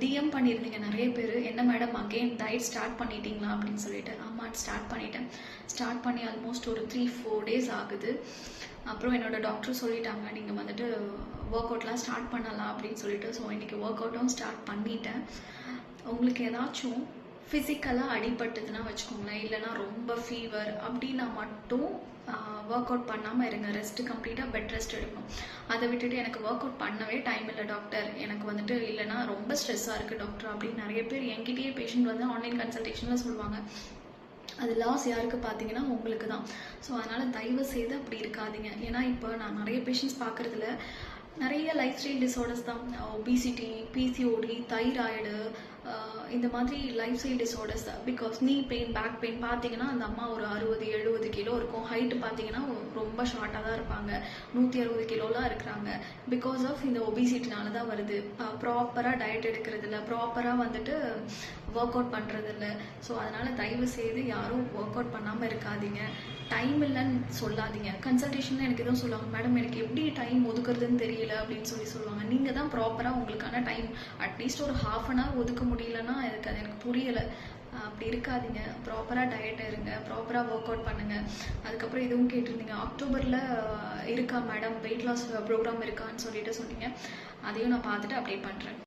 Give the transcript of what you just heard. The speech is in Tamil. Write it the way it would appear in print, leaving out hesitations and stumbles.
டிஎம் பண்ணியிருந்தீங்க நிறைய பேர், என்ன மேடம் அகெயின் டயட் ஸ்டார்ட் பண்ணிட்டீங்களா அப்படின்னு சொல்லிட்டு. ஆமாம், ஸ்டார்ட் பண்ணிட்டேன். ஸ்டார்ட் பண்ணி ஆல்மோஸ்ட் ஒரு 3-4 டேஸ் ஆகுது. அப்புறம் என்னோட டாக்டர் சொல்லிட்டாங்க, நீங்கள் வந்துட்டு ஒர்க் அவுட்லாம் ஸ்டார்ட் பண்ணலாம் அப்படின்னு சொல்லிட்டு. ஸோ இன்றைக்கி ஒர்க் அவுட்டும் ஸ்டார்ட் பண்ணிட்டேன். உங்களுக்கு ஏதாச்சும் ஃபிசிக்கலாக அடிபட்டுதுன்னா வச்சுக்கோங்களேன், இல்லைனா ரொம்ப ஃபீவர் அப்படின்னா மட்டும் ஒர்க் அவுட் பண்ணாமல் இருங்க. ரெஸ்ட்டு கம்ப்ளீட்டாக பெட் ரெஸ்ட் எடுக்கணும். அதை விட்டுட்டு எனக்கு ஒர்க் அவுட் பண்ணவே டைம் இல்லை டாக்டர், எனக்கு வந்துட்டு இல்லைனா ரொம்ப ஸ்ட்ரெஸ்ஸாக இருக்குது டாக்டர் அப்படின்னு நிறைய பேர் என்கிட்டயே பேஷண்ட் வந்து ஆன்லைன் கன்சல்டேஷனில் சொல்லுவாங்க. அது லாஸ் யாருக்கு பார்த்தீங்கன்னா உங்களுக்கு தான். ஸோ அதனால் தயவு செய்து அப்படி இருக்காதீங்க. ஏன்னா இப்போ நான் நிறைய பேஷண்ட்ஸ் பார்க்குறதுல நிறைய லைஃப் ஸ்டைல் டிஸார்டர்ஸ் தான். ஒபிசிட்டி, பிசிஓடி, தைராய்டு, இந்த மாதிரி லைஃப் ஸ்டைல் டிஸார்டர்ஸ். பிகாஸ் நீ பெயின், பேக் பெயின் பார்த்தீங்கன்னா அந்த அம்மா ஒரு 60-70 கிலோ இருக்கும். ஹைட்டு பார்த்தீங்கன்னா ரொம்ப ஷார்ட்டாக தான் இருப்பாங்க. 160 கிலோலாம் இருக்கிறாங்க. பிகாஸ் ஆஃப் இந்த ஒபிசிட்டினால தான் வருது. ப்ராப்பராக டயட் எடுக்கிறது இல்லை, ப்ராப்பராக வந்துட்டு ஒர்க் அவுட் பண்ணுறது இல்லை. ஸோ அதனால் தயவு செய்து யாரும் ஒர்க் அவுட் பண்ணாமல் இருக்காதீங்க. டைம் இல்லைன்னு சொல்லாதீங்க. கன்சல்டேஷனில் எனக்கு எதுவும் சொல்லுவாங்க, மேடம் எனக்கு எப்படி டைம் ஒதுக்குறதுன்னு தெரியல அப்படின்னு சொல்லுவாங்க. நீங்கள் தான் ப்ராப்பராக உங்களுக்கான டைம் அட்லீஸ்ட் ஒரு ½ hour ஒதுக்க முடியலன்னா அது எனக்கு புரியலை. அப்படி இருக்காதீங்க. ப்ராப்பராக டயட் இருங்க, ப்ராப்பராக ஒர்க் அவுட் பண்ணுங்கள். அதுக்கப்புறம் இதுவும் கேட்டிருந்தீங்க, அக்டோபரில் இருக்கா மேடம் வெயிட் லாஸ் ப்ரோக்ராம் இருக்கான்னு சொல்லிட்டு சொன்னீங்க. அதையும் நான் பார்த்துட்டு அப்டேட் பண்ணுறேன்.